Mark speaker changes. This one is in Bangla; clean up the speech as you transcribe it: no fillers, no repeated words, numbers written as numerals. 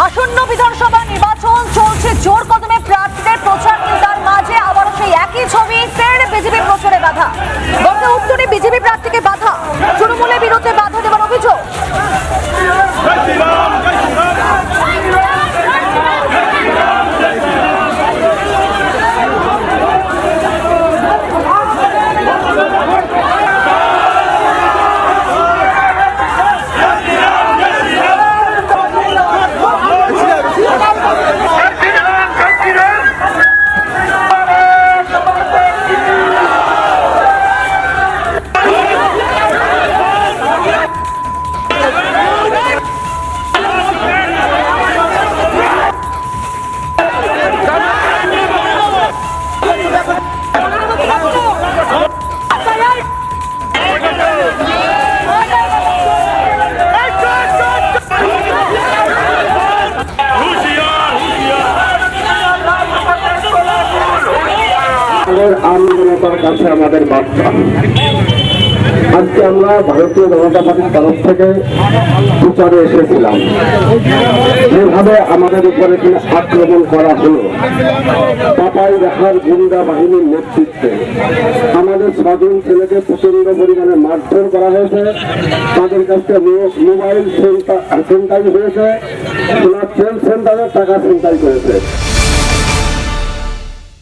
Speaker 1: আসন্ন বিধানসভা নির্বাচন চলছে জোর কদমে, প্রার্থীদের প্রচার, কিন্তু তার মাঝে আবারও সেই একই ছবি, ফের বিজেপি প্রচারে বাধা। গত উত্তরে বিজেপি প্রার্থীকে বাধা, তৃণমূলের বিরুদ্ধে বাধা দেওয়ার অভিযোগ।
Speaker 2: আন্দোলনের কাছে আমাদের বার্তা, আজকে আমরা ভারতীয় জনতা পার্টির তরফ থেকে প্রচারে এসেছিলাম। যেভাবে আমাদের উপরে আক্রমণ করা হলো পাপাই রেখার গুন্ডা বাহিনীর নেতৃত্বে, আমাদের 6 ছেলেকে প্রচন্ড পরিমাণে মারধর করা হয়েছে, তাদের কাছে মোবাইল ছিনতাই হয়েছে, সোনার তেল সেন্টারে টাকা ছিনতাই করেছে।